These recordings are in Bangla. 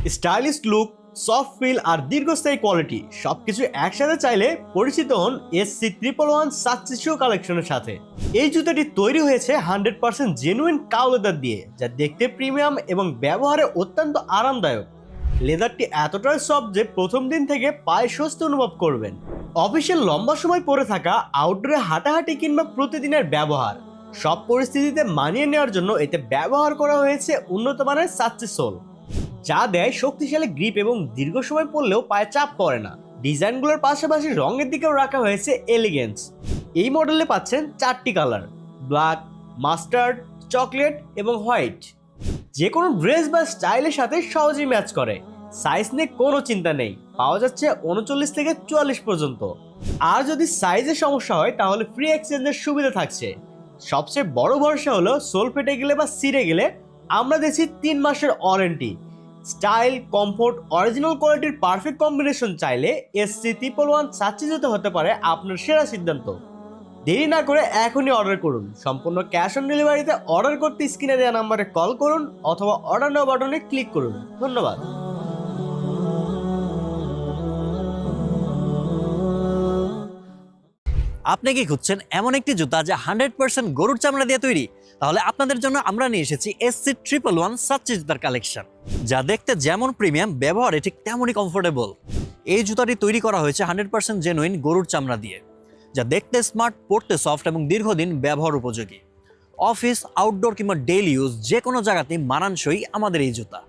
স্টাইলিশ লুক, সফট ফিল আর দীর্ঘস্থায়ী কোয়ালিটি সবকিছু একসাথে চাইলে পরিচিত হন SC111 সাকসেসিভ কালেকশনের সাথে। এই জুতাটি তৈরি হয়েছে 100% জেনুইন কাউ লেদার দিয়ে, যা দেখতে প্রিমিয়াম এবং ব্যবহারে অত্যন্ত আরামদায়ক। লেদারটি এতটাই সফট যে প্রথম দিন থেকে পায়ে স্বস্তি অনুভব করবেন। অফিসের লম্বা সময় পরে থাকা, আউটডোরে হাঁটাহাঁটি কিংবা প্রতিদিনের ব্যবহার সব পরিস্থিতিতে মানিয়ে নেওয়ার জন্য এতে ব্যবহার করা হয়েছে উন্নত মানের সাকসেস সোল, যা দেয় শক্তিশালী গ্রিপ এবং দীর্ঘ সময় পরলেও পায়ে চাপ পড়ে না। ডিজাইনগুলোর পাশাপাশি রঙের দিকেও রাখা হয়েছে এলিগেন্স। এই মডেলে পাচ্ছেন 4টি কালার: ব্ল্যাক, মাস্টার্ড, চকলেট এবং হোয়াইট। যে কোনো ড্রেস বা স্টাইলের সাথে সহজেই ম্যাচ করে। সাইজ নিয়ে কোনো চিন্তা নেই, পাওয়া যাচ্ছে 39 থেকে 44 পর্যন্ত। আর যদি সাইজের সমস্যা হয় তাহলে ফ্রি এক্সচেঞ্জের সুবিধা থাকছে। সবচেয়ে বড় ভরসা হলো সোল ফেটে গেলে বা ছিঁড়ে গেলে আমরা দিচ্ছি 3 মাসের ওয়ারেন্টি। স্টাইল, কমফোর্ট, অরিজিনাল কোয়ালিটির পারফেক্ট কম্বিনেশন চাইলে SC111 সাকসেস হতে পারে আপনার সেরা সিদ্ধান্ত। দেরি না করে এখনই অর্ডার করুন। সম্পূর্ণ ক্যাশ অন ডেলিভারিতে অর্ডার করতে স্ক্রিনে দেওয়া নাম্বারে কল করুন অথবা অর্ডার নাও বাটনে ক্লিক করুন। ধন্যবাদ। আপনি কি খুঁজছেন এমন একটি জুতা যা 100% গরুর চামড়া দিয়ে তৈরি? তাহলে আপনাদের জন্য আমরা নিয়ে এসেছি SC111 সাচ্চি জুতার কালেকশন, যা দেখতে যেমন প্রিমিয়াম, ব্যবহারে ঠিক তেমনই কমফোর্টেবল। এই জুতাটি তৈরি করা হয়েছে 100% জেনুইন গরুর চামড়া দিয়ে, যা দেখতে স্মার্ট, পরতে সফট এবং দীর্ঘদিন ব্যবহার উপযোগী। অফিস, আউটডোর কিংবা ডেইলি ইউজ যে কোনো জায়গাতেই মানানসই আমাদের এই জুতা।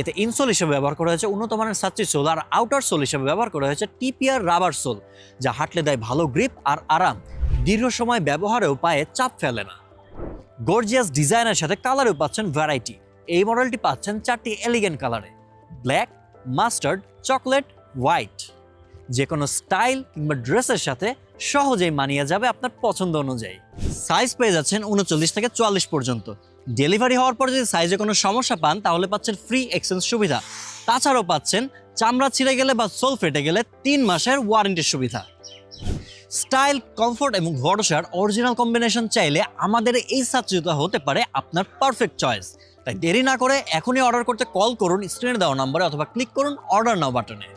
এতে ইনসোল হিসেবে ব্যবহার করা হয়েছে উন্নত মানের সাচ্চি সোল, আর আউটার সোল হিসেবে ব্যবহার করা হয়েছে TPR রাবার সোল, যা হাঁটলে দেয় ভালো গ্রিপ আর আরাম। দীর্ঘ সময় ব্যবহারেও পায়ে চাপ ফেলে না। গর্জিয়াস ডিজাইনের সাথে কালারেও পাচ্ছেন ভ্যারাইটি। এই মডেলটি পাচ্ছেন 4টি এলিগেন্ট কালারে: ব্ল্যাক, মাস্টার্ড, চকলেট, হোয়াইট। যে কোনো স্টাইল কিংবা ড্রেসের সাথে সহজেই মানিয়ে যাবে আপনার পছন্দ অনুযায়ী। সাইজ পেয়ে যাচ্ছেন 39 থেকে 44 পর্যন্ত। ডেলিভারি হওয়ার পর যদি সাইজে কোনো সমস্যা পান তাহলে পাচ্ছেন ফ্রি এক্সচেঞ্জ সুবিধা। তাছাড়াও পাচ্ছেন চামড়া ছিঁড়ে গেলে বা সোল ফেটে গেলে 3 মাসের ওয়ারেন্টির সুবিধা। স্টাইল, কমফোর্ট এবং ভরসার অরিজিনাল কম্বিনেশন চাইলে আমাদের এই সাচ্চি জুতা হতে পারে আপনার পারফেক্ট চয়েস। তাই দেরি না করে এখনই অর্ডার করতে কল করুন স্ক্রিনে দেওয়া নম্বরে অথবা ক্লিক করুন অর্ডার নাও বাটনে।